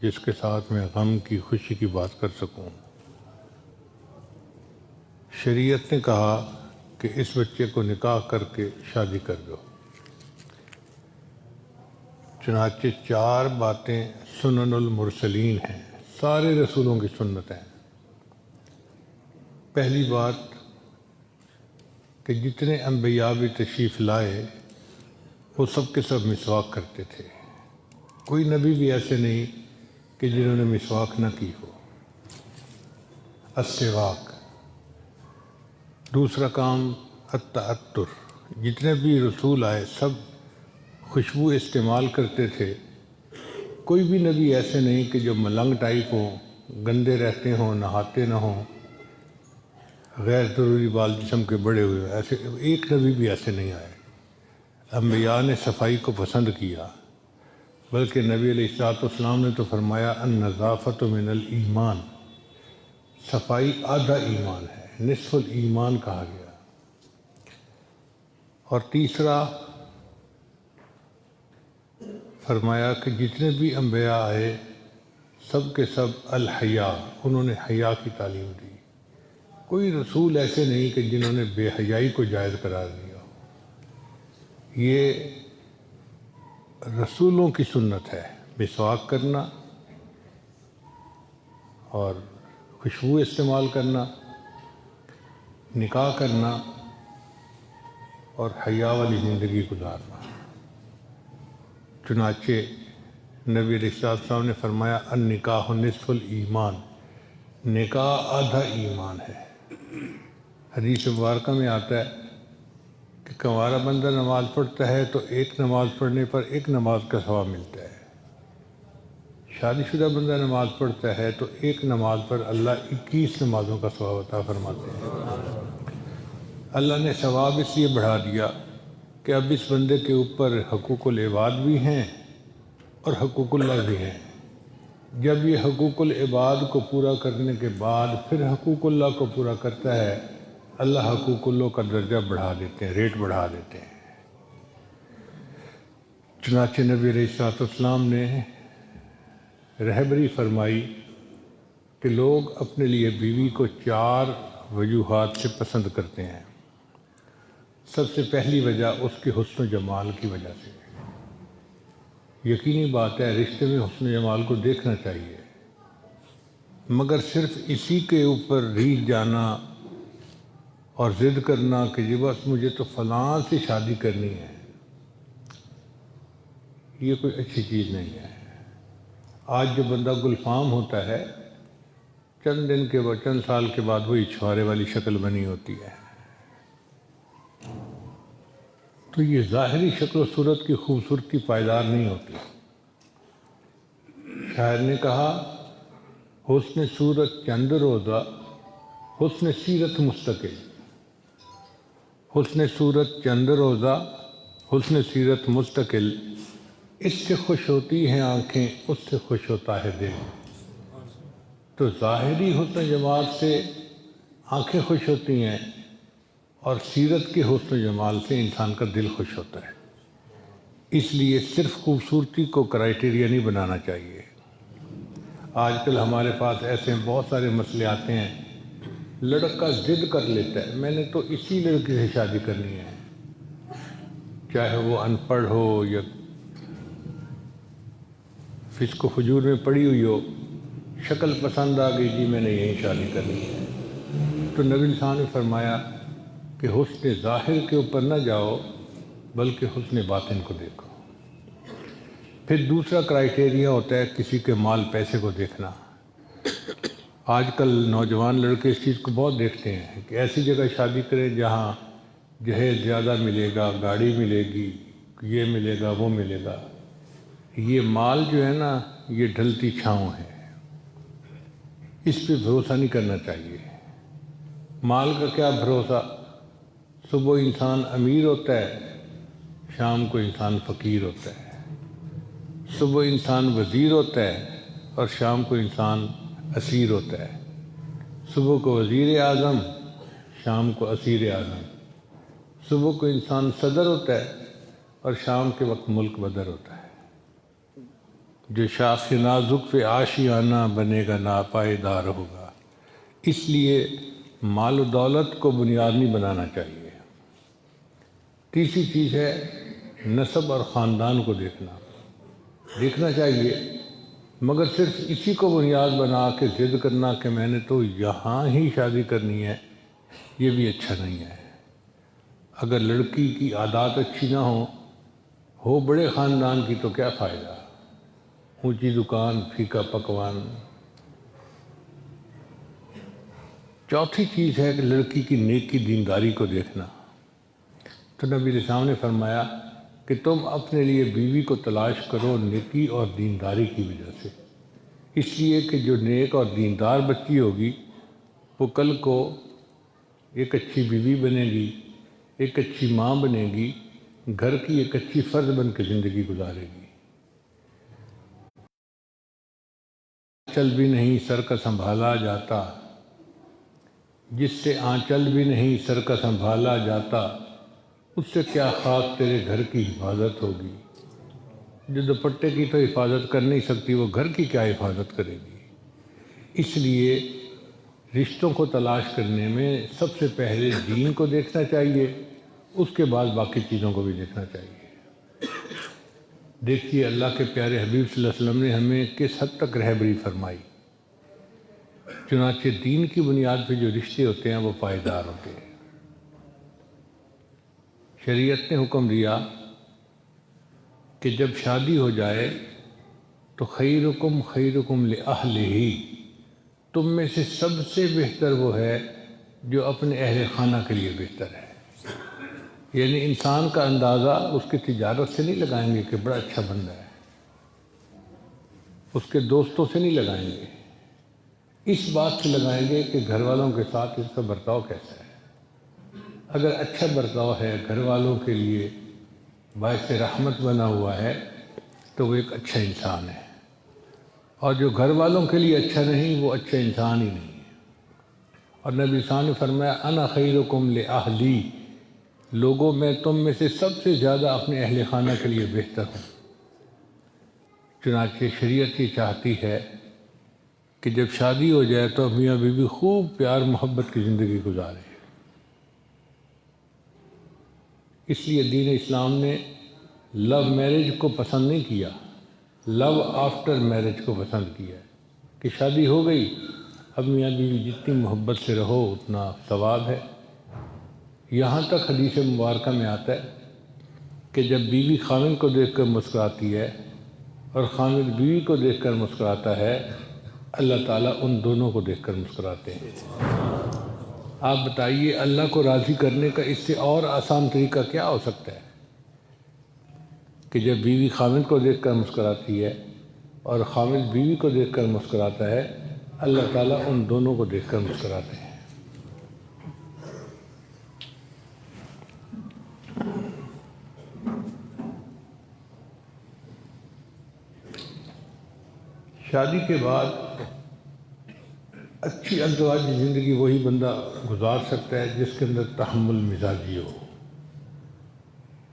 جس کے ساتھ میں غم کی خوشی کی بات کر سکوں۔ شریعت نے کہا کہ اس بچے کو نکاح کر کے شادی کر دو۔ چنانچہ 4 باتیں سنن المرسلین ہیں، سارے رسولوں کی سنت ہیں۔ پہلی بات کہ جتنے انبیاء بھی تشریف لائے وہ سب کے سب مسواک کرتے تھے، کوئی نبی بھی ایسے نہیں کہ جنہوں نے مسواک نہ کی ہو۔ السواک۔ دوسرا کام التعطر، جتنے بھی رسول آئے سب خوشبو استعمال کرتے تھے، کوئی بھی نبی ایسے نہیں کہ جو ملنگ ٹائپ ہوں، گندے رہتے ہوں، نہاتے نہ ہوں، غیر ضروری بال جسم کے بڑے ہوئے، ایسے ایک نبی بھی ایسے نہیں آئے۔ انبیاء نے صفائی کو پسند کیا، بلکہ نبی علیہ السلام نے تو فرمایا النظافۃ من الایمان، صفائی آدھا ایمان ہے، نصف الایمان کہا گیا۔ اور تیسرا فرمایا کہ جتنے بھی انبیاء آئے سب کے سب الحیا، انہوں نے حیا کی تعلیم دی۔ کوئی رسول ایسے نہیں کہ جنہوں نے بے حیائی کو جائز قرار دیا ہو۔ یہ رسولوں کی سنت ہے، مسواک کرنا اور خوشبو استعمال کرنا، نکاح کرنا اور حیا والی زندگی گزارنا۔ چنانچہ نبی علیہ السلام نے فرمایا النکاح نصف الایمان، نکاح آدھا ایمان ہے۔ حدیث مبارکہ میں آتا ہے کہ کنوارا بندہ نماز پڑھتا ہے تو ایک نماز پڑھنے پر ایک نماز کا ثواب ملتا ہے، شادی شدہ بندہ نماز پڑھتا ہے تو ایک نماز پر اللہ 21 نمازوں کا ثواب عطا فرماتے ہیں۔ اللہ نے ثواب اس لیے بڑھا دیا کہ اب اس بندے کے اوپر حقوق العباد بھی ہیں اور حقوق اللہ بھی ہیں۔ جب یہ حقوق العباد کو پورا کرنے کے بعد پھر حقوق اللہ کو پورا کرتا ہے، اللہ حقوق اللہ کا درجہ بڑھا دیتے ہیں، ریٹ بڑھا دیتے ہیں۔ چنانچہ نبی علیہ السلام نے رہبری فرمائی کہ لوگ اپنے لیے بیوی کو 4 وجوہات سے پسند کرتے ہیں۔ سب سے پہلی وجہ اس کے حسن و جمال کی وجہ سے۔ یقینی بات ہے رشتے میں حسن و جمال کو دیکھنا چاہیے، مگر صرف اسی کے اوپر ریجھ جانا اور ضد کرنا کہ جی بس مجھے تو فلاں سے شادی کرنی ہے، یہ کوئی اچھی چیز نہیں ہے۔ آج جو بندہ گلفام ہوتا ہے، چند دن کے بعد، چند سال کے بعد وہی چھوارے والی شکل بنی ہوتی ہے۔ تو یہ ظاہری شکل و صورت کی خوبصورتی پائیدار نہیں ہوتی۔ شاعر نے کہا حسن صورت چند روزہ، حسن سیرت مستقل۔ حسن صورت چند روزہ، حسن سیرت مستقل، اس سے خوش ہوتی ہیں آنکھیں، اس سے خوش ہوتا ہے دل۔ تو ظاہری حسن جمال سے آنکھیں خوش ہوتی ہیں اور سیرت کے حسن و جمال سے انسان کا دل خوش ہوتا ہے۔ اس لیے صرف خوبصورتی کو کرائیٹیریا نہیں بنانا چاہیے۔ آج کل ہمارے پاس ایسے بہت سارے مسئلے آتے ہیں، لڑکا ضد کر لیتا ہے میں نے تو اسی لڑکی سے شادی کرنی ہے، چاہے وہ ان پڑھ ہو یا فسق و فجور میں پڑی ہوئی ہو، شکل پسند آ گئی جی میں نے یہیں شادی کرنی ہے۔ تو نبی صاحب نے فرمایا کہ حسن ظاہر کے اوپر نہ جاؤ بلکہ حسن باطن کو دیکھو۔ پھر دوسرا کرائیٹیریا ہوتا ہے کسی کے مال پیسے کو دیکھنا۔ آج کل نوجوان لڑکے اس چیز کو بہت دیکھتے ہیں کہ ایسی جگہ شادی کریں جہاں جہیز زیادہ ملے گا، گاڑی ملے گی، یہ ملے گا، وہ ملے گا۔ یہ مال جو ہے نا، یہ ڈھلتی چھاؤں ہے، اس پہ بھروسہ نہیں کرنا چاہیے۔ مال کا کیا بھروسہ، صبح انسان امیر ہوتا ہے، شام کو انسان فقیر ہوتا ہے۔ صبح انسان وزیر ہوتا ہے اور شام کو انسان اسیر ہوتا ہے۔ صبح کو وزیر اعظم، شام کو اسیر اعظم۔ صبح کو انسان صدر ہوتا ہے اور شام کے وقت ملک بدر ہوتا ہے۔ جو شاخ نازک پہ آشیانہ بنے گا ناپائیدار ہوگا۔ اس لیے مال و دولت کو بنیاد نہیں بنانا چاہیے۔ تیسری چیز ہے نسب اور خاندان کو دیکھنا چاہیے، مگر صرف اسی کو بنیاد بنا کے ضد کرنا کہ میں نے تو یہاں ہی شادی کرنی ہے، یہ بھی اچھا نہیں ہے۔ اگر لڑکی کی عادات اچھی نہ ہو بڑے خاندان کی تو کیا فائدہ، اونچی دکان پھیکا پکوان۔ چوتھی چیز ہے کہ لڑکی کی نیکی دینداری کو دیکھنا۔ تو نبی علیہ السلام نے فرمایا کہ تم اپنے لیے بیوی کو تلاش کرو نیکی اور دینداری کی وجہ سے، اس لیے کہ جو نیک اور دیندار بچی ہوگی وہ کل کو ایک اچھی بیوی بنے گی، ایک اچھی ماں بنے گی، گھر کی ایک اچھی فرد بن کے زندگی گزارے گی۔ آنچل بھی نہیں سر کا سنبھالا جاتا، جس سے آنچل بھی نہیں سر کا سنبھالا جاتا، اس سے کیا خاک تیرے گھر کی حفاظت ہوگی۔ جو دوپٹے کی تو حفاظت کر نہیں سکتی، وہ گھر کی کیا حفاظت کرے گی۔ اس لیے رشتوں کو تلاش کرنے میں سب سے پہلے دین کو دیکھنا چاہیے، اس کے بعد باقی چیزوں کو بھی دیکھنا چاہیے۔ دیکھیے اللہ کے پیارے حبیب صلی اللہ علیہ وسلم نے ہمیں کس حد تک رہبری فرمائی۔ چنانچہ دین کی بنیاد پہ جو رشتے ہوتے ہیں وہ پائیدار ہوتے ہیں۔ شریعت نے حکم دیا کہ جب شادی ہو جائے تو خیرکم خیرکم لأہلہ، تم میں سے سب سے بہتر وہ ہے جو اپنے اہل خانہ کے لیے بہتر ہے۔ یعنی انسان کا اندازہ اس کی تجارت سے نہیں لگائیں گے کہ بڑا اچھا بندہ ہے، اس کے دوستوں سے نہیں لگائیں گے، اس بات سے لگائیں گے کہ گھر والوں کے ساتھ اس کا برتاؤ کیسا ہے۔ اگر اچھا برتاؤ ہے، گھر والوں کے لیے باعث رحمت بنا ہوا ہے، تو وہ ایک اچھا انسان ہے، اور جو گھر والوں کے لیے اچھا نہیں وہ اچھا انسان ہی نہیں ہے۔ اور نبی صلی اللہ علیہ وسلم نے فرمایا انا خیرکم لأہلی، لوگوں میں تم میں سے سب سے زیادہ اپنے اہل خانہ کے لیے بہتر ہوں۔ چنانچہ شریعت یہ چاہتی ہے کہ جب شادی ہو جائے تو میاں بیوی خوب پیار محبت کی زندگی گزارے۔ اس لیے دین اسلام نے لو میرج کو پسند نہیں کیا، لو آفٹر میرج کو پسند کیا کہ شادی ہو گئی اب میاں بیوی جتنی محبت سے رہو اتنا ثواب ہے۔ یہاں تک حدیث مبارکہ میں آتا ہے کہ جب بیوی خاوند کو دیکھ کر مسکراتی ہے اور خاوند بیوی کو دیکھ کر مسکراتا ہے، اللہ تعالیٰ ان دونوں کو دیکھ کر مسکراتے ہیں۔ آپ بتائیے اللہ کو راضی کرنے کا اس سے اور آسان طریقہ کیا ہو سکتا ہے کہ جب بیوی خاوند کو دیکھ کر مسکراتی ہے اور خاوند بیوی کو دیکھ کر مسکراتا ہے، اللہ تعالیٰ ان دونوں کو دیکھ کر مسکراتے ہیں۔ شادی کے بعد اچھی ازدواجی زندگی وہی بندہ گزار سکتا ہے جس کے اندر تحمل مزاجی ہو۔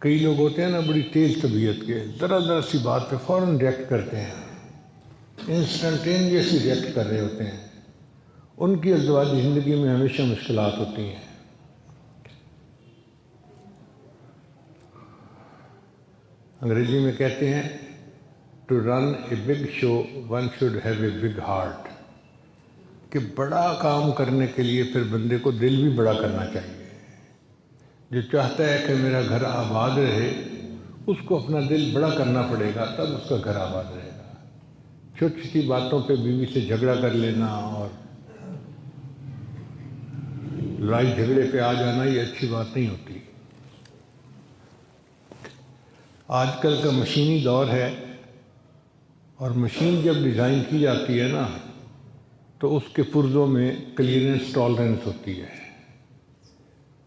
کئی لوگ ہوتے ہیں نا بڑی تیز طبیعت کے، ذرا ذرا سی بات پہ فوراً ریئیکٹ کرتے ہیں، انسٹنٹینیسلی ریئیکٹ کر رہے ہوتے ہیں، ان کی ازدواجی زندگی میں ہمیشہ مشکلات ہوتی ہیں۔ انگریزی میں کہتے ہیں to run a big show one should have a big heart, کہ بڑا کام کرنے کے لیے پھر بندے کو دل بھی بڑا کرنا چاہیے۔ جو چاہتا ہے کہ میرا گھر آباد رہے اس کو اپنا دل بڑا کرنا پڑے گا، تب اس کا گھر آباد رہے گا۔ چھوٹی چھوٹی باتوں پہ بیوی سے جھگڑا کر لینا اور لڑائی جھگڑے پہ آ جانا یہ اچھی بات نہیں ہوتی۔ آج کل کا مشینی دور ہے، اور مشین جب ڈیزائن کی جاتی ہے نا تو اس کے پرزوں میں کلیئرنس ٹالرنس ہوتی ہے۔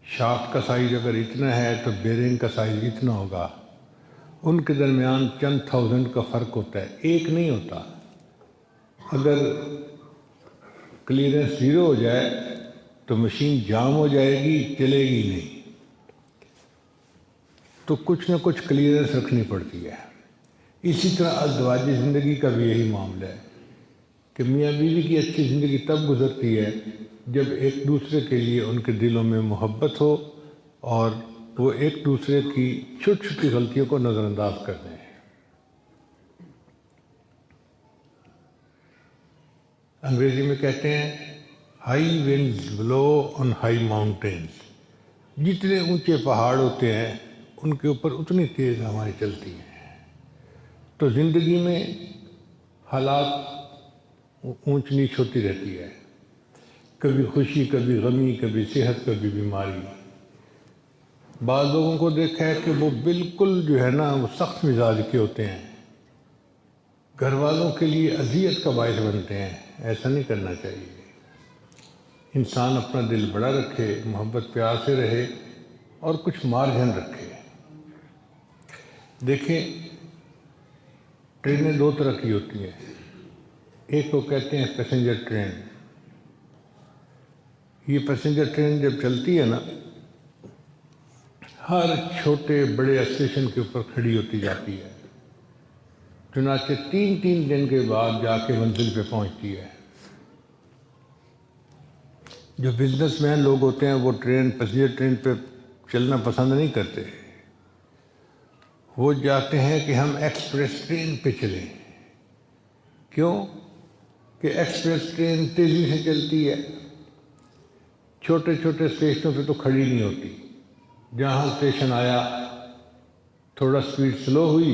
شافٹ کا سائز اگر اتنا ہے تو بیرنگ کا سائز اتنا ہوگا، ان کے درمیان چند تھاؤزنڈ کا فرق ہوتا ہے، ایک نہیں ہوتا۔ اگر کلیئرنس زیرو ہو جائے تو مشین جام ہو جائے گی، چلے گی نہیں۔ تو کچھ نہ کچھ کلیئرنس رکھنی پڑتی ہے۔ اسی طرح ازدواجی زندگی کا بھی یہی معاملہ ہے کہ میاں بیوی کی اچھی زندگی تب گزرتی ہے جب ایک دوسرے کے لیے ان کے دلوں میں محبت ہو اور وہ ایک دوسرے کی چھوٹی چھوٹی غلطیوں کو نظر انداز کر دیں۔ انگریزی میں کہتے ہیں high winds blow on high mountains, جتنے اونچے پہاڑ ہوتے ہیں ان کے اوپر اتنی تیز ہوائیں چلتی ہیں۔ تو زندگی میں حالات اونچ نیچ ہوتی رہتی ہے، کبھی خوشی، کبھی غمی، کبھی صحت، کبھی بیماری۔ بعض لوگوں کو دیکھا ہے کہ وہ بالکل جو ہے نا وہ سخت مزاج کے ہوتے ہیں، گھر والوں کے لیے اذیت کا باعث بنتے ہیں۔ ایسا نہیں کرنا چاہیے۔ انسان اپنا دل بڑا رکھے، محبت پیار سے رہے اور کچھ مارجن رکھے۔ دیکھیں، ٹرینیں دو طرح کی ہوتی ہیں، ایک کو کہتے ہیں پیسنجر ٹرین۔ یہ پیسنجر ٹرین جب چلتی ہے نا، ہر چھوٹے بڑے اسٹیشن کے اوپر کھڑی ہوتی جاتی ہے، چنانچہ 3 دن کے بعد جا کے منزل پہ پہنچتی ہے۔ جو بزنس مین لوگ ہوتے ہیں وہ پیسنجر ٹرین پہ چلنا پسند نہیں کرتے، وہ چاہتے ہیں کہ ہم ایکسپریس ٹرین پہ چلیں۔ کیوں؟ کہ ایکسپریس ٹرین تیزی سے چلتی ہے، چھوٹے چھوٹے اسٹیشنوں پہ تو کھڑی نہیں ہوتی۔ جہاں اسٹیشن آیا تھوڑا سپیڈ سلو ہوئی،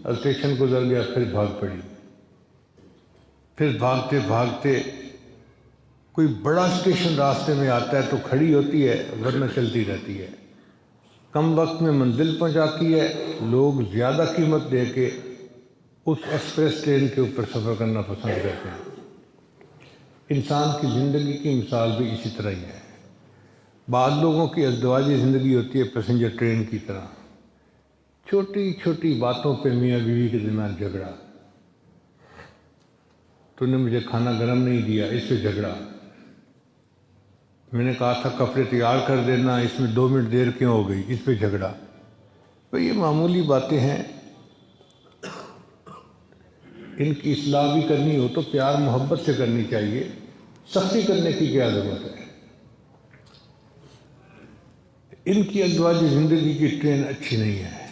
اسٹیشن گزر گیا، پھر بھاگ پڑی۔ پھر بھاگتے بھاگتے کوئی بڑا اسٹیشن راستے میں آتا ہے تو کھڑی ہوتی ہے، ورنہ چلتی رہتی ہے۔ کم وقت میں منزل پہنچاتی ہے، لوگ زیادہ قیمت دے کے اس ایکسپریس ٹرین کے اوپر سفر کرنا پسند کرتے ہیں۔ انسان کی زندگی کی مثال بھی اسی طرح ہی ہے۔ بعض لوگوں کی ازدواجی زندگی ہوتی ہے پیسنجر ٹرین کی طرح، چھوٹی چھوٹی باتوں پہ میاں بیوی کے درمیان جھگڑا، تو نے مجھے کھانا گرم نہیں دیا، اس پہ جھگڑا، میں نے کہا تھا کپڑے تیار کر دینا، اس میں 2 منٹ دیر کیوں ہو گئی، اس پہ جھگڑا۔ تو یہ معمولی باتیں ہیں، ان کی اصلاح بھی کرنی ہو تو پیار محبت سے کرنی چاہیے، سختی کرنے کی کیا ضرورت ہے۔ ان کی ازدواجی زندگی کی ٹرین اچھی نہیں ہے،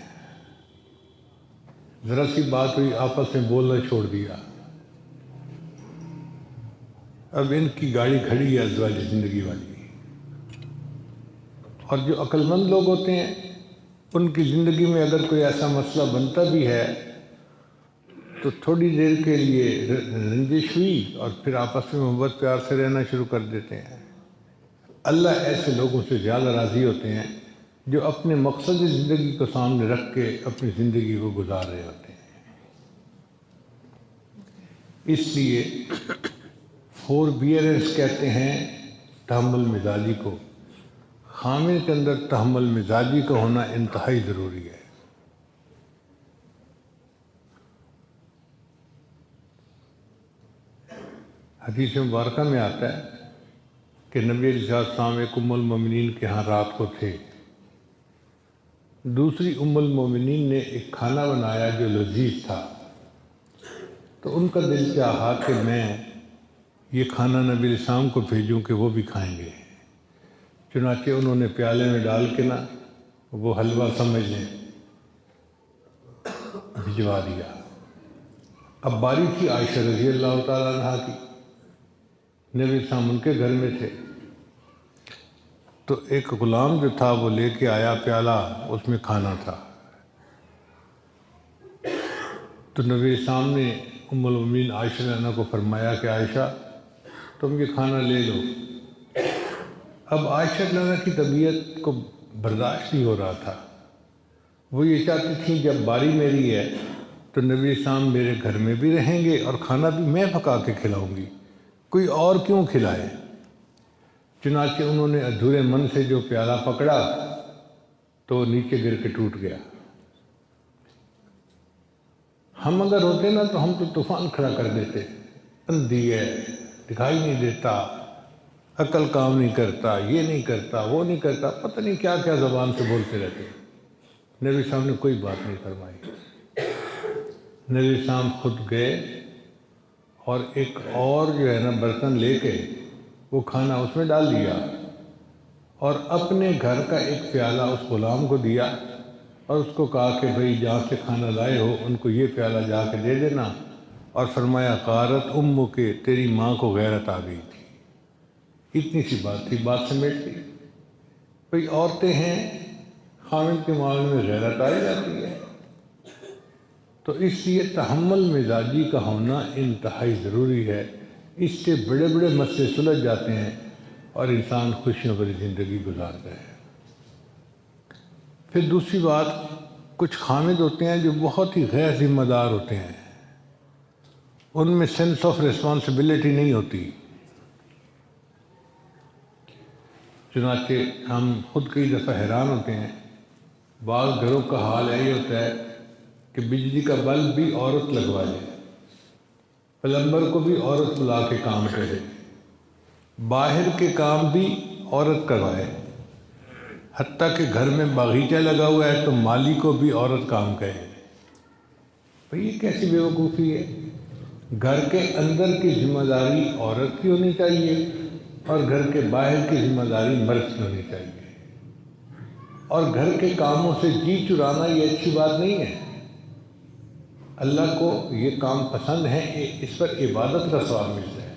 ذرا سی بات ہوئی آپس میں بولنا چھوڑ دیا، اب ان کی گاڑی کھڑی ہے ازدواجی زندگی والی۔ اور جو عقل مند لوگ ہوتے ہیں ان کی زندگی میں اگر کوئی ایسا مسئلہ بنتا بھی ہے تو تھوڑی دیر کے لیے رنجش ہوئی اور پھر آپس میں محبت پیار سے رہنا شروع کر دیتے ہیں۔ اللہ ایسے لوگوں سے زیادہ راضی ہوتے ہیں جو اپنے مقصد زندگی کو سامنے رکھ کے اپنی زندگی کو گزار رہے ہوتے ہیں۔ اس لیے فوربیئرنس کہتے ہیں تحمل مزاجی کو۔ خامن کے اندر تحمل مزاجی کا ہونا انتہائی ضروری ہے۔ حدیث مبارکہ میں آتا ہے کہ نبی علیہ السلام ایک ام المومنین کے ہاں رات کو تھے، دوسری ام المومنین نے ایک کھانا بنایا جو لذیذ تھا، تو ان کا دل چاہا کہ میں یہ کھانا نبی علیہ السلام کو بھیجوں کہ وہ بھی کھائیں گے، چنانچہ انہوں نے پیالے میں ڈال کے نا وہ حلوہ سمجھ لیں بھجوا دیا۔ اب باری تھی عائشہ رضی اللہ تعالیٰ عنہ کی، نبی علیہ السلام ان کے گھر میں تھے، تو ایک غلام جو تھا وہ لے کے آیا پیالہ، اس میں کھانا تھا، تو نبی علیہ السلام نے ام المومنین عائشہ رضی اللہ عنہا کو فرمایا کہ عائشہ تم یہ کھانا لے لو۔ اب عائشہ رضی اللہ عنہا کی طبیعت کو برداشت نہیں ہو رہا تھا، وہ یہ چاہتی تھیں جب باری میری ہے تو نبی علیہ السلام میرے گھر میں بھی رہیں گے اور کھانا بھی میں پکا کے کھلاؤں گی، کوئی اور کیوں کھلائے۔ چنانچہ انہوں نے ادھورے من سے جو پیالہ پکڑا تو نیچے گر کے ٹوٹ گیا۔ ہم اگر ہوتے نا تو ہم تو طوفان کھڑا کر دیتے، اندھی ہے، دکھائی نہیں دیتا، عقل کام نہیں کرتا، یہ نہیں کرتا، وہ نہیں کرتا، پتہ نہیں کیا کیا زبان سے بولتے رہتے۔ نبی صاحب نے کوئی بات نہیں فرمائی۔ نبی السلام خود گئے اور ایک اور جو ہے نا برتن لے کے وہ کھانا اس میں ڈال دیا اور اپنے گھر کا ایک پیالہ اس غلام کو دیا اور اس کو کہا کہ بھئی جہاں سے کھانا لائے ہو ان کو یہ پیالہ جا کے دے دینا، اور فرمایا غارت امو کے، تیری ماں کو غیرت آ گئی تھی۔ اتنی سی بات تھی، بات سمیٹ لی۔ بھئی عورتیں ہیں، خاوند کے معاملے میں غیرت آ جاتی ہے، تو اس لیے تحمل مزاجی کا ہونا انتہائی ضروری ہے۔ اس سے بڑے بڑے مسئلے سلجھ جاتے ہیں اور انسان خوشیوں بھری زندگی گزارتا ہے۔ پھر دوسری بات، کچھ خامد ہوتے ہیں جو بہت ہی غیر ذمہ دار ہوتے ہیں، ان میں سینس آف ریسپانسبلٹی نہیں ہوتی۔ چنانچہ ہم خود کئی دفعہ حیران ہوتے ہیں، بعض گھروں کا حال یہی ہوتا ہے کہ بجلی کا بلب بھی عورت لگوائے، پلمبر کو بھی عورت بلا کے کام کرے، باہر کے کام بھی عورت کروائے، حتیٰ کہ گھر میں باغیچہ لگا ہوا ہے تو مالی کو بھی عورت کام کرے۔ بھئی یہ کیسی بیوقوفی ہے؟ گھر کے اندر کی ذمہ داری عورت کی ہونی چاہیے اور گھر کے باہر کی ذمہ داری مرد کی ہونی چاہیے، اور گھر کے کاموں سے جی چرانا یہ اچھی بات نہیں ہے۔ اللہ کو یہ کام پسند ہے، اس پر عبادت کا ثواب ملتا ہے۔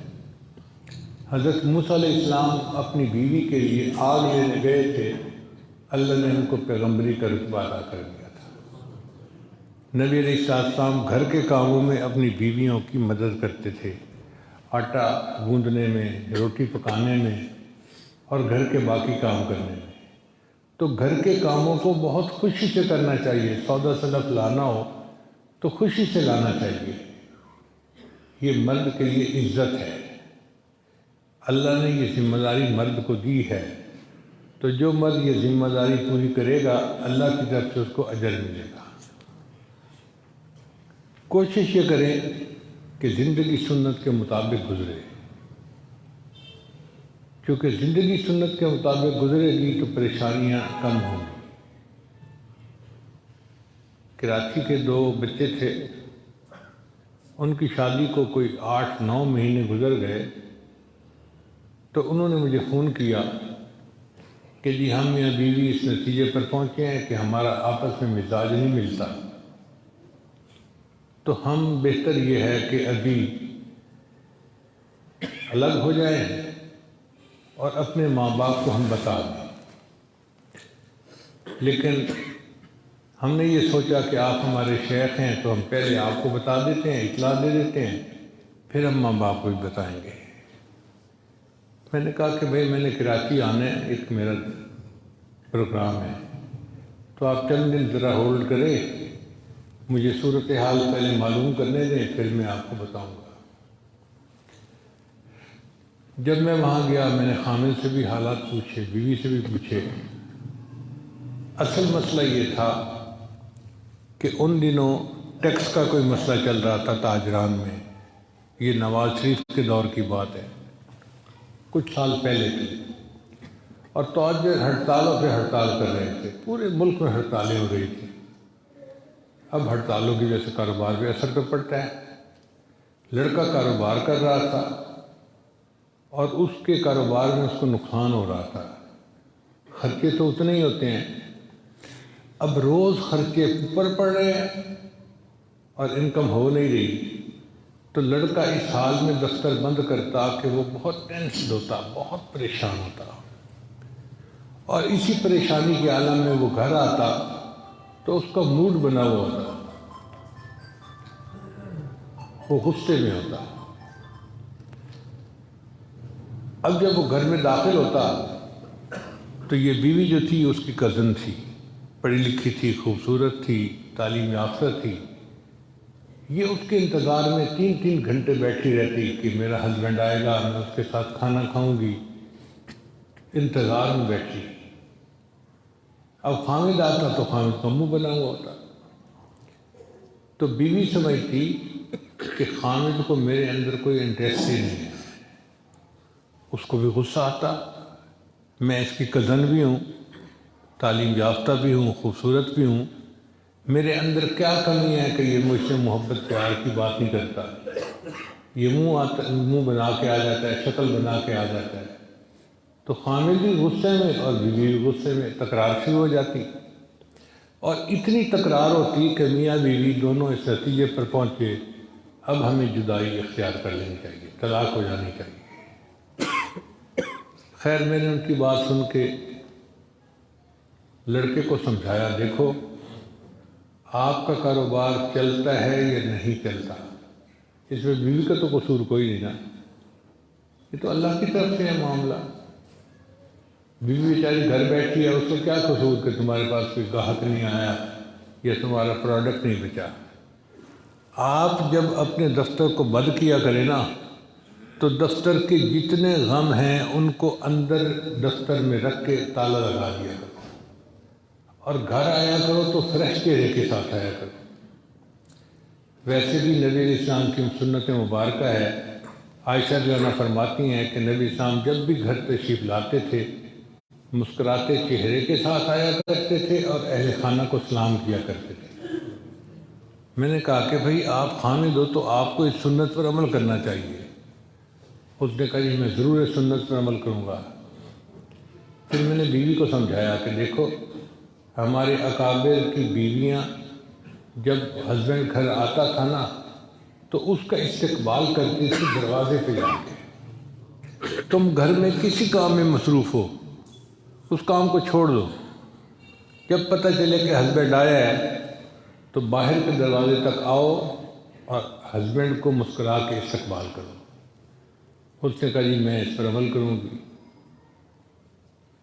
حضرت موسیٰ علیہ السلام اپنی بیوی کے لیے آگ لینے گئے تھے، اللہ نے ان کو پیغمبری کا رتبہ عطا کر دیا تھا۔ نبی علیہ السلام گھر کے کاموں میں اپنی بیویوں کی مدد کرتے تھے، آٹا گوندنے میں، روٹی پکانے میں اور گھر کے باقی کام کرنے میں۔ تو گھر کے کاموں کو بہت خوشی سے کرنا چاہیے، سودا سلف لانا ہو تو خوشی سے لانا چاہیے۔ یہ مرد کے لیے عزت ہے، اللہ نے یہ ذمہ داری مرد کو دی ہے، تو جو مرد یہ ذمہ داری پوری کرے گا اللہ کی طرف سے اس کو اجر ملے گا۔ کوشش یہ کریں کہ زندگی سنت کے مطابق گزرے، کیونکہ زندگی سنت کے مطابق گزرے گی تو پریشانیاں کم ہوں گی۔ کراچی کے 2 بچے تھے، ان کی شادی کو کوئی 8-9 مہینے گزر گئے تو انہوں نے مجھے فون کیا کہ جی ہم میاں بیوی اس نتیجے پر پہنچے ہیں کہ ہمارا آپس میں مزاج نہیں ملتا، تو ہم بہتر یہ ہے کہ ابھی الگ ہو جائیں اور اپنے ماں باپ کو ہم بتا دیں۔ لیکن ہم نے یہ سوچا کہ آپ ہمارے شیخ ہیں تو ہم پہلے آپ کو بتا دیتے ہیں، اطلاع دے دیتے ہیں، پھر ہم ماں باپ کو بھی بتائیں گے۔ میں نے کہا کہ بھئی میں نے کراچی آنا ہے، ایک میرا پروگرام ہے، تو آپ چند دن ذرا ہولڈ کریں، مجھے صورتحال پہلے معلوم کرنے دیں، پھر میں آپ کو بتاؤں گا۔ جب میں وہاں گیا میں نے خامد سے بھی حالات پوچھے، بیوی سے بھی پوچھے۔ اصل مسئلہ یہ تھا کہ ان دنوں ٹیکس کا کوئی مسئلہ چل رہا تھا تاجران میں، یہ نواز شریف کے دور کی بات ہے، کچھ سال پہلے کی، اور تاجر ہڑتالوں پہ ہڑتال کر رہے تھے، پورے ملک میں ہڑتالیں ہو رہی تھیں۔ اب ہڑتالوں کی وجہ سے کاروبار پہ اثر تو پڑتا ہے۔ لڑکا کاروبار کر رہا تھا اور اس کے کاروبار میں اس کو نقصان ہو رہا تھا، خرچے تو اتنے ہی ہوتے ہیں، اب روز خرچے اوپر پڑ رہے ہیں اور انکم ہو نہیں رہی، تو لڑکا اس حال میں دفتر بند کرتا کہ وہ بہت ٹینسڈ ہوتا، بہت پریشان ہوتا، اور اسی پریشانی کے عالم میں وہ گھر آتا تو اس کا موڈ بنا ہوا ہوتا، وہ غصے میں ہوتا۔ اب جب وہ گھر میں داخل ہوتا تو یہ بیوی جو تھی اس کی کزن تھی، پڑھی لکھی تھی، خوبصورت تھی، تعلیم یافتہ تھی، یہ اس کے انتظار میں 3 گھنٹے بیٹھی رہتی کہ میرا ہسبینڈ آئے گا، میں اس کے ساتھ کھانا کھاؤں گی، انتظار میں بیٹھی۔ اب خامد آتا تو خامد کا منہ بنا ہوا ہوتا، تو بیوی سمجھتی کہ خامد کو میرے اندر کوئی انٹرسٹ ہی نہیں ہے، اس کو بھی غصہ آتا، میں اس کی کزن بھی ہوں، تعلیم یافتہ بھی ہوں، خوبصورت بھی ہوں، میرے اندر کیا کمی ہے کہ یہ مجھ سے محبت پیار کی بات نہیں کرتا، یہ منہ بنا کے آ جاتا ہے، شکل بنا کے آ جاتا ہے۔ تو خامد بھی غصے میں اور بیوی بھی غصے میں، تکرار شروع ہو جاتی، اور اتنی تکرار ہوتی کہ میاں بیوی دونوں اس نتیجے پر پہنچے اب ہمیں جدائی اختیار کر لینی چاہیے، طلاق ہو جانی چاہیے۔ خیر میں نے ان کی بات سن کے لڑکے کو سمجھایا، دیکھو آپ کا کاروبار چلتا ہے یا نہیں چلتا، اس میں بیوی کا تو قصور کوئی نہیں نا، یہ تو اللہ کی طرف سے ہے معاملہ۔ بیوی بیچاری گھر بیٹھی ہے، اس کو کیا قصور کہ تمہارے پاس کوئی گاہک نہیں آیا یا تمہارا پروڈکٹ نہیں بچا۔ آپ جب اپنے دفتر کو بند کیا کریں نا تو دفتر کے جتنے غم ہیں ان کو اندر دفتر میں رکھ کے تالا لگا دیا کرو، اور گھر آیا کرو تو فریش چہرے کے ساتھ آیا کرو۔ ویسے بھی نبی علیہ السلام کی سنت مبارکہ ہے، عائشہ رضی اللہ عنہا فرماتی ہیں کہ نبی السلام جب بھی گھر تشریف لاتے تھے مسکراتے چہرے کے ساتھ آیا کرتے تھے اور اہل خانہ کو سلام کیا کرتے تھے۔ میں نے کہا کہ بھئی آپ خامد ہو تو آپ کو اس سنت پر عمل کرنا چاہیے۔ اس نے کہا جی میں ضرور اس سنت پر عمل کروں گا۔ پھر میں نے بیوی کو سمجھایا کہ دیکھو ہمارے اکابر کی بیویاں جب ہسبینڈ گھر آتا تھا نا تو اس کا استقبال کرتی تھی دروازے پہ جا کے۔ تم گھر میں کسی کام میں مصروف ہو، اس کام کو چھوڑ دو، جب پتہ چلے کہ ہسبینڈ آیا ہے تو باہر کے دروازے تک آؤ اور ہسبینڈ کو مسکرا کے استقبال کرو۔ اس نے کہا جی میں اس پر عمل کروں گی۔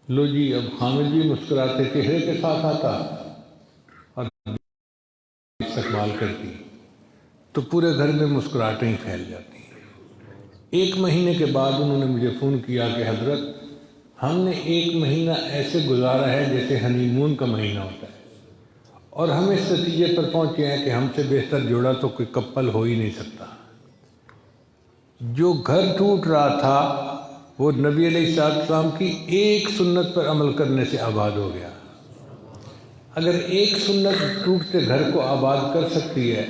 لو جی اب خامد بھی مسکراتے چہرے کے ساتھ آتا اور استقبال کرتی تو پورے گھر میں مسکراہٹیں ہی پھیل جاتی۔ ایک مہینے کے بعد انہوں نے مجھے فون کیا کہ حضرت ہم نے ایک مہینہ ایسے گزارا ہے جیسے ہنی مون کا مہینہ ہوتا ہے، اور ہم اس نتیجے پر پہنچے ہیں کہ ہم سے بہتر جوڑا تو کوئی کپل ہو ہی نہیں سکتا۔ جو گھر ٹوٹ رہا تھا وہ نبی علیہ السلام کی ایک سنت پر عمل کرنے سے آباد ہو گیا۔ اگر ایک سنت ٹوٹتے گھر کو آباد کر سکتی ہے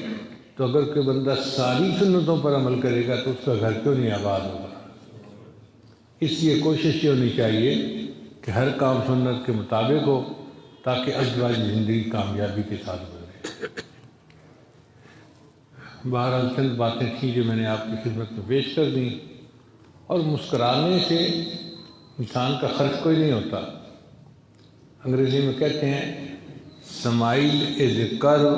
تو اگر کوئی بندہ ساری سنتوں پر عمل کرے گا تو اس کا گھر کیوں نہیں آباد ہوگا۔ اس لیے کوشش یہ ہونی چاہیے کہ ہر کام سنت کے مطابق ہو تاکہ ازواجی زندگی کامیابی کے ساتھ گزرے۔ بہرحال چند باتیں تھیں جو میں نے آپ کی خدمت میں پیش کر دیں، اور مسکرانے سے انسان کا خرچ کوئی نہیں ہوتا۔ انگریزی میں کہتے ہیں اسمائل از اے کرو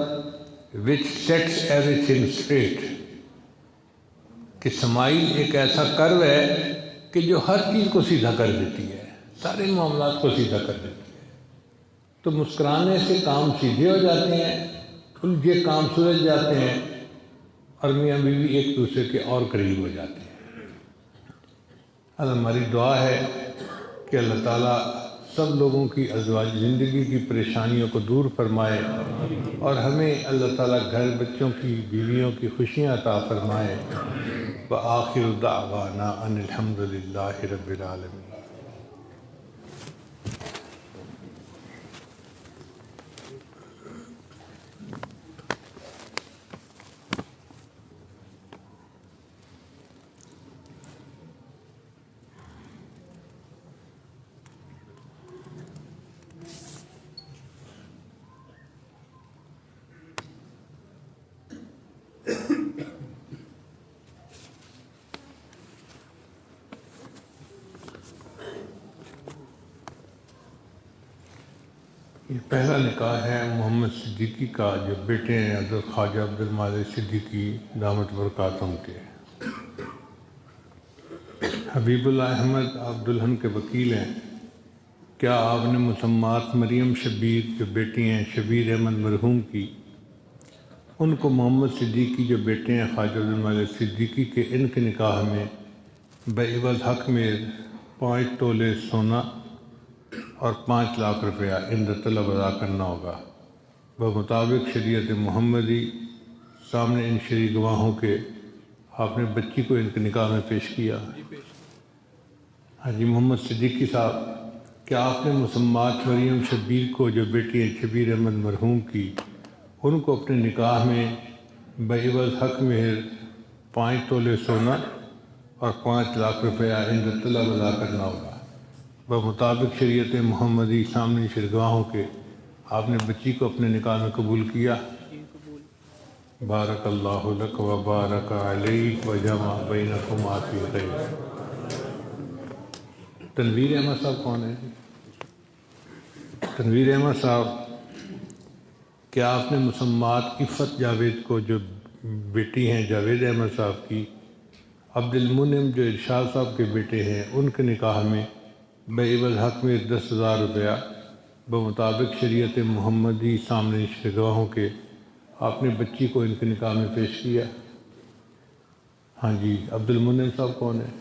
وچ سیٹس ایوری تھنگ اسٹریٹ، کہ اسمائل ایک ایسا کرو ہے کہ جو ہر چیز کو سیدھا کر دیتی ہے، سارے معاملات کو سیدھا کر دیتی ہے۔ تو مسکرانے سے کام سیدھے ہو جاتے ہیں، الجھے کام سلجھ جاتے ہیں، اور میاں بیوی ایک دوسرے کے اور قریب ہو جاتے ہیں۔ ہماری دعا ہے کہ اللہ تعالیٰ سب لوگوں کی ازواجی زندگی کی پریشانیوں کو دور فرمائے، اور ہمیں اللہ تعالیٰ گھر بچوں کی بیویوں کی خوشیاں عطا فرمائے۔ وآخر دعوانا ان الحمد للہ رب العالمین۔ یہ پہلا نکاح ہے محمد صدیقی کا، جو بیٹے ہیں حضرت خواجہ عبدالمالک صدیقی دامت برکاتہم کے۔ حبیب اللہ احمد آپ دلہن کے وکیل ہیں، کیا آپ نے مسمات مریم شبیر جو بیٹی ہیں شبیر احمد مرحوم کی، ان کو محمد صدیقی جو بیٹے ہیں خواجہ عبدالمالک صدیقی کے، ان کے نکاح میں بعوض حق میں 5 تولے سونا اور 5 لاکھ روپیہ عند طلب ادا کرنا ہوگا بمطابق شریعت محمدی۔ سامنے ان شرعی گواہوں کے آپ نے بچی کو ان کے نکاح میں پیش کیا۔ حاجی محمد صدیقی صاحب، کیا آپ نے مسمات مریم شبیر کو جو بیٹی ہیں شبیر احمد مرحوم کی، ان کو اپنے نکاح میں بعوض حق مہر 5 تولے سونا اور 5 لاکھ روپیہ عند طلب ادا کرنا ہوگا۔ بمطابق شریعت محمدی سامنے شرگاہوں کے آپ نے بچی کو اپنے نکاح میں قبول کیا۔ بارک اللہ لک و بارک علیک و جمع بینکما فی خیر۔ تنویر احمد صاحب کون ہیں؟ تنویر احمد صاحب، کیا آپ نے مسمات عفت جاوید کو، جو بیٹی ہیں جاوید احمد صاحب کی، عبد المنعم جو ارشاد صاحب کے بیٹے ہیں، ان کے نکاح میں بعوض حق میں 10,000 روپیہ بمطابق شریعت محمدی سامنے شرگاہوں کے آپ نے بچی کو ان کے نکاح میں پیش کیا؟ ہاں جی، عبد المنعم صاحب کون ہیں؟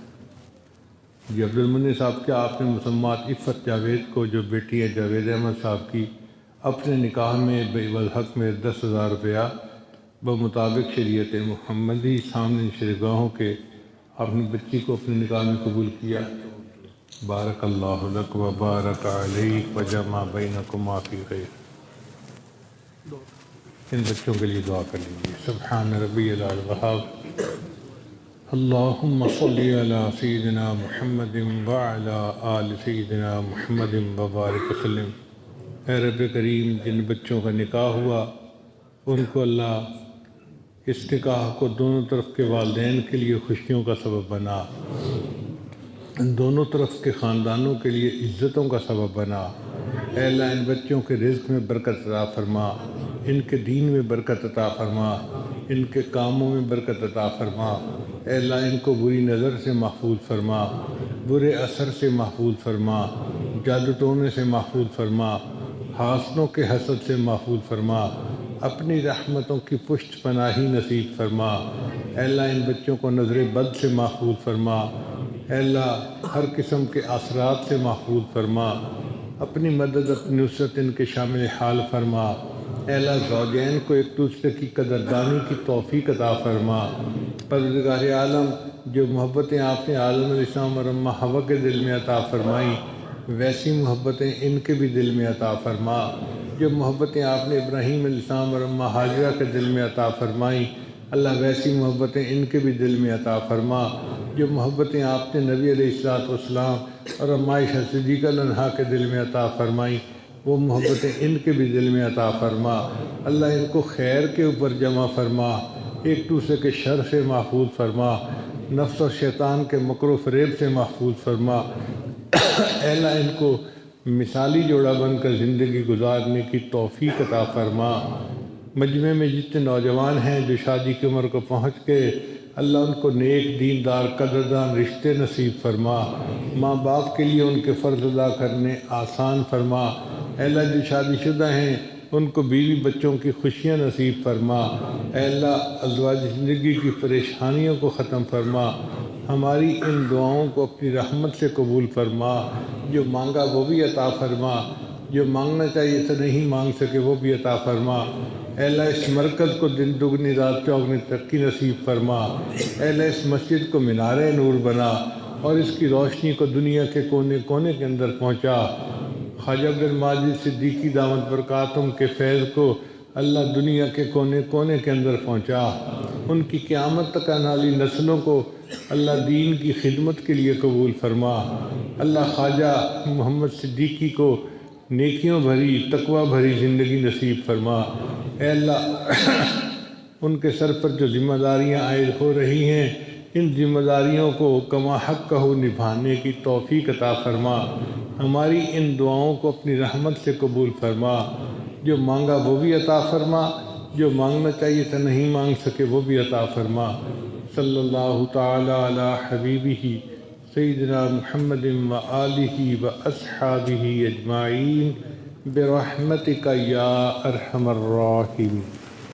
جی عبد المنعم صاحب، کیا آپ نے مسمات عفت جاوید کو، جو بیٹی ہے جاوید احمد صاحب کی، اپنے نکاح میں بعوض حق میں 10,000 روپیہ بمطابق شریعت محمدی سامنے شرگاہوں کے اپنی بچی کو اپنے نکاح میں قبول کیا؟ بارک اللہ لک و بارک علیک و جمع بینکما فی خیر۔ ان بچوں کے لیے دعا کر لیجیے۔ سبحان ربی العلی الوہاب، اللہم صلی علی سیدنا محمد وعلی آل سیدنا محمد وبارک وسلم۔ اے رب کریم، جن بچوں کا نکاح ہوا ان کو اللہ اس نکاح کو دونوں طرف کے والدین کے لیے خوشیوں کا سبب بنا، دونوں طرف کے خاندانوں کے لیے عزتوں کا سبب بنا۔ اے اللہ، ان بچوں کے رزق میں برکت عطا فرما، ان کے دین میں برکت عطا فرما، ان کے کاموں میں برکت عطا فرما۔ اے اللہ، ان کو بری نظر سے محفوظ فرما، برے اثر سے محفوظ فرما، جادو ٹونے سے محفوظ فرما، حاسدوں کے حسد سے محفوظ فرما، اپنی رحمتوں کی پشت پناہی نصیب فرما۔ اے اللہ، ان بچوں کو نظر بد سے محفوظ فرما۔ اے اللہ، ہر قسم کے اثرات سے محفوظ فرما، اپنی مدد اپنی نصرت ان کے شامل حال فرما۔ اے اللہ، زوجین کو ایک دوسرے کی قدردانی کی توفیق عطا فرما۔ پروردگار عالم، جو محبتیں آپ نے عالم علیہ السلام اور اماں حوا کے دل میں عطا فرمائیں، ویسی محبتیں ان کے بھی دل میں عطا فرما۔ جو محبتیں آپ نے ابراہیم علیہ السلام اور اماں حاجرہ کے دل میں عطا فرمائیں، اللہ ویسی محبتیں ان کے بھی دل میں عطا فرما۔ جو محبتیں آپ نے نبی علیہ السلام اور اماں عائشہ صدیقہ عنہا کے دل میں عطا فرمائیں، وہ محبتیں ان کے بھی دل میں عطا فرما۔ اللہ، ان کو خیر کے اوپر جمع فرما، ایک دوسرے کے شر سے محفوظ فرما، نفس اور شیطان کے مکر و فریب سے محفوظ فرما۔ اے اللہ، ان کو مثالی جوڑا بن کر زندگی گزارنے کی توفیق عطا فرما۔ مجمع میں جتنے نوجوان ہیں جو شادی کی عمر کو پہنچ گئے، اللہ ان کو نیک دیندار قدردان رشتے نصیب فرما، ماں باپ کے لیے ان کے فرض ادا کرنے آسان فرما۔ اے اللہ، جو شادی شدہ ہیں ان کو بیوی بچوں کی خوشیاں نصیب فرما۔ اے اللہ، ازواج زندگی کی پریشانیوں کو ختم فرما۔ ہماری ان دعاؤں کو اپنی رحمت سے قبول فرما۔ جو مانگا وہ بھی عطا فرما، جو مانگنا چاہیے تھا نہیں مانگ سکے وہ بھی عطا فرما۔ اے اللہ، اس مرکز کو دن دگنی رات چوگنی ترقی نصیب فرما۔ اے اللہ، اس مسجد کو مینار نور بنا اور اس کی روشنی کو دنیا کے کونے کونے کے اندر پہنچا۔ خواجہ عبد الماجد صدیقی دامت برکاتہم کے فیض کو اللہ دنیا کے کونے کونے کے اندر پہنچا۔ ان کی قیامت تک آنے والی نسلوں کو اللہ دین کی خدمت کے لیے قبول فرما۔ اللہ، خواجہ محمد صدیقی کو نیکیوں بھری تقوی بھری زندگی نصیب فرما۔ اے اللہ، ان کے سر پر جو ذمہ داریاں عائد ہو رہی ہیں، ان ذمہ داریوں کو کما حق ہو نبھانے کی توفیق عطا فرما۔ ہماری ان دعاؤں کو اپنی رحمت سے قبول فرما۔ جو مانگا وہ بھی عطا فرما، جو مانگنا چاہیے تھا نہیں مانگ سکے وہ بھی عطا فرما۔ صلی اللہ تعالی علی حبیبہ سیدنا محمد و آلہ و اصحابہ اجمعین برحمتک یا ارحم الراحمین۔